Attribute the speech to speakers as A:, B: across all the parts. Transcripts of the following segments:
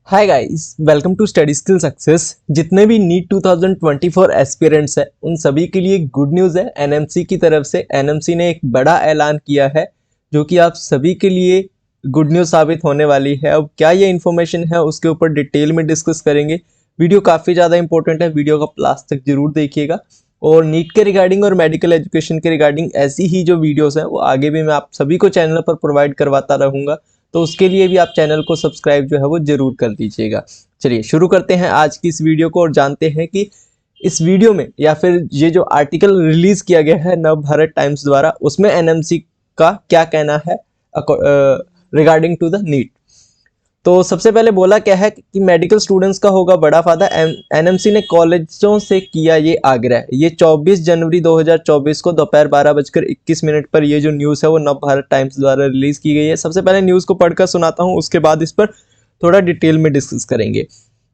A: Hi guys, welcome to study skill success. जितने भी NEET 2024 aspirants हैं उन सभी के लिए गुड न्यूज़ है। एनएमसी की तरफ से एनएमसी ने एक बड़ा ऐलान किया है जो कि आप सभी के लिए गुड न्यूज़ साबित होने वाली है। अब क्या ये इन्फॉर्मेशन है उसके ऊपर डिटेल में डिस्कस करेंगे। वीडियो काफ़ी ज़्यादा इंपॉर्टेंट है, वीडियो का लास्ट तक जरूर देखिएगा। और नीट के रिगार्डिंग और मेडिकल एजुकेशन के रिगार्डिंग ऐसी ही जो वीडियोस हैं वो आगे भी मैं आप सभी को चैनल पर प्रोवाइड करवाता रहूँगा, तो उसके लिए भी आप चैनल को सब्सक्राइब जो है वो जरूर कर दीजिएगा। चलिए शुरू करते हैं आज की इस वीडियो को और जानते हैं कि इस वीडियो में या फिर ये जो आर्टिकल रिलीज किया गया है नव भारत टाइम्स द्वारा उसमें एनएमसी का क्या कहना है रिगार्डिंग टू द नीट। तो सबसे पहले बोला क्या है कि मेडिकल स्टूडेंट्स का होगा बड़ा फायदा। एनएमसी ने कॉलेजों से किया ये आग्रह। ये 24 जनवरी 2024 को दोपहर 12:21 पर ये जो न्यूज़ है वो नव भारत टाइम्स द्वारा रिलीज की गई है। सबसे पहले न्यूज़ को पढ़कर सुनाता हूँ, उसके बाद इस पर थोड़ा डिटेल में डिस्कस करेंगे।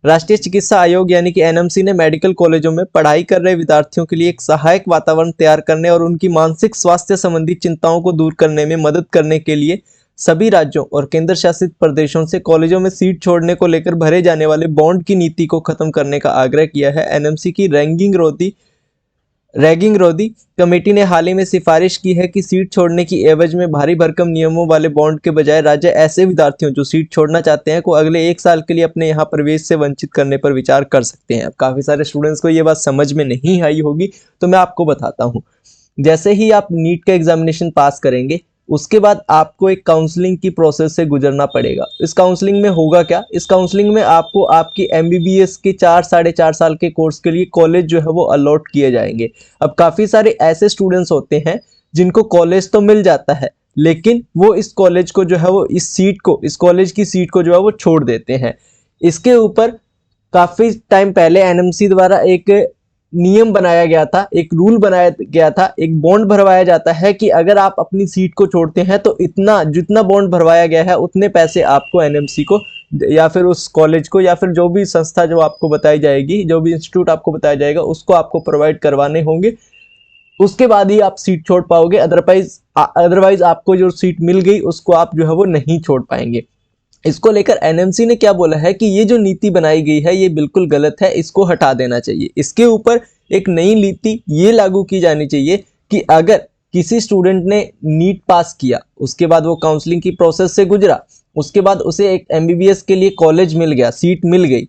A: राष्ट्रीय चिकित्सा आयोग यानी कि एनएमसी ने मेडिकल कॉलेजों में पढ़ाई कर रहे विद्यार्थियों के लिए एक सहायक वातावरण तैयार करने और उनकी मानसिक स्वास्थ्य संबंधी चिंताओं को दूर करने में मदद करने के लिए सभी राज्यों और केंद्र शासित प्रदेशों से कॉलेजों में सीट छोड़ने को लेकर भरे जाने वाले बॉन्ड की नीति को खत्म करने का आग्रह किया है। एनएमसी की रैगिंग रोधी कमेटी ने हाल ही में सिफारिश की है कि सीट छोड़ने की एवज में भारी भरकम नियमों वाले बॉन्ड के बजाय राज्य ऐसे विद्यार्थियों जो सीट छोड़ना चाहते हैं को अगले 1 साल के लिए अपने यहाँ प्रवेश से वंचित करने पर विचार कर सकते हैं। अब काफी सारे स्टूडेंट्स को ये बात समझ में नहीं आई होगी, तो मैं आपको बताता हूँ। जैसे ही आप नीट का एग्जामिनेशन पास करेंगे उसके बाद आपको एक काउंसलिंग की प्रोसेस से गुजरना पड़ेगा। इस काउंसलिंग में होगा क्या, इस काउंसलिंग में आपको आपकी एमबीबीएस के 4-4.5 साल के कोर्स के लिए कॉलेज जो है वो अलॉट किए जाएंगे। अब काफ़ी सारे ऐसे स्टूडेंट्स होते हैं जिनको कॉलेज तो मिल जाता है लेकिन वो इस कॉलेज को जो है वो इस कॉलेज की सीट को जो है वो छोड़ देते हैं। इसके ऊपर काफ़ी टाइम पहले एनएमसी द्वारा एक नियम बनाया गया था, एक रूल बनाया गया था, एक बॉन्ड भरवाया जाता है कि अगर आप अपनी सीट को छोड़ते हैं तो इतना जितना बॉन्ड भरवाया गया है उतने पैसे आपको एनएमसी को या फिर उस कॉलेज को या फिर जो भी संस्था जो आपको बताई जाएगी, जो भी इंस्टीट्यूट आपको बताया जाएगा उसको आपको प्रोवाइड करवाने होंगे। उसके बाद ही आप सीट छोड़ पाओगे। अदरवाइज आपको जो सीट मिल गई उसको आप जो है वो नहीं छोड़ पाएंगे। इसको लेकर एनएमसी ने क्या बोला है कि ये जो नीति बनाई गई है ये बिल्कुल गलत है, इसको हटा देना चाहिए। इसके ऊपर एक नई नीति ये लागू की जानी चाहिए कि अगर किसी स्टूडेंट ने नीट पास किया, उसके बाद वो काउंसलिंग की प्रोसेस से गुजरा, उसके बाद उसे एक एमबीबीएस के लिए कॉलेज मिल गया, सीट मिल गई,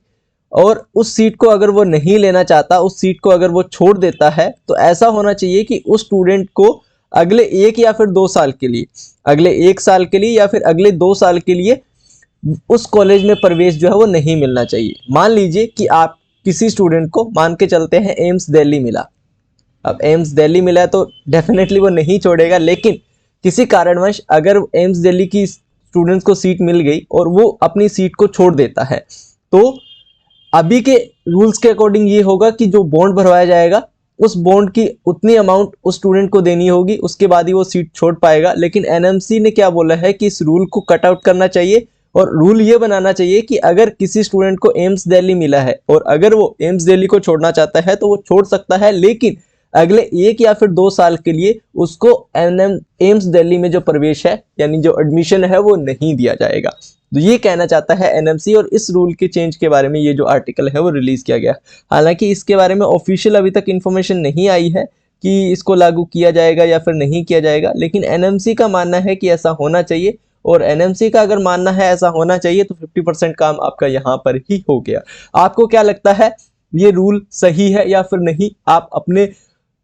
A: और उस सीट को अगर वो नहीं लेना चाहता, उस सीट को अगर वो छोड़ देता है, तो ऐसा होना चाहिए कि उस स्टूडेंट को अगले 1 साल के लिए या फिर अगले 2 साल के लिए उस कॉलेज में प्रवेश जो है वो नहीं मिलना चाहिए। मान लीजिए कि आप किसी स्टूडेंट को, मान के चलते हैं एम्स दिल्ली मिला, अब एम्स दिल्ली मिला है तो डेफिनेटली वो नहीं छोड़ेगा, लेकिन किसी कारणवश अगर एम्स दिल्ली की स्टूडेंट्स को सीट मिल गई और वो अपनी सीट को छोड़ देता है, तो अभी के रूल्स के अकॉर्डिंग ये होगा कि जो बॉन्ड भरवाया जाएगा उस बॉन्ड की उतनी अमाउंट उस स्टूडेंट को देनी होगी, उसके बाद ही वो सीट छोड़ पाएगा। लेकिन एनएमसी ने क्या बोला है कि इस रूल को कट आउट करना चाहिए और रूल ये बनाना चाहिए कि अगर किसी स्टूडेंट को एम्स दिल्ली मिला है और अगर वो एम्स दिल्ली को छोड़ना चाहता है तो वो छोड़ सकता है, लेकिन अगले 1 या फिर 2 साल के लिए उसको एम्स दिल्ली में जो प्रवेश है यानी जो एडमिशन है वो नहीं दिया जाएगा। तो ये कहना चाहता है एनएमसी, और इस रूल के चेंज के बारे में ये जो आर्टिकल है वो रिलीज किया गया। हालांकि इसके बारे में ऑफिशियल अभी तक इन्फॉर्मेशन नहीं आई है कि इसको लागू किया जाएगा या फिर नहीं किया जाएगा, लेकिन एनएमसी का मानना है कि ऐसा होना चाहिए। और एनएमसी का अगर मानना है ऐसा होना चाहिए तो 50% काम आपका यहाँ पर ही हो गया। आपको क्या लगता है, ये रूल सही है या फिर नहीं? आप अपने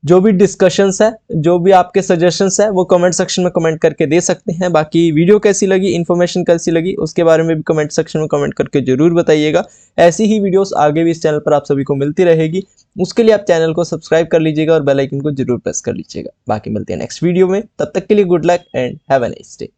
A: जो भी डिस्कशंस है, जो भी आपके सजेशंस है वो कमेंट सेक्शन में कमेंट करके दे सकते हैं। बाकी वीडियो कैसी लगी, इन्फॉर्मेशन कैसी लगी, उसके बारे में भी कमेंट सेक्शन में कमेंट करके जरूर बताइएगा। ऐसी ही वीडियोस आगे भी इस चैनल पर आप सभी को मिलती रहेगी। उसके लिए आप चैनल को सब्सक्राइब कर लीजिएगा और बेल आइकन को जरूर प्रेस कर लीजिएगा। बाकी मिलते हैं नेक्स्ट वीडियो में, तब तक के लिए good luck and have a nice day.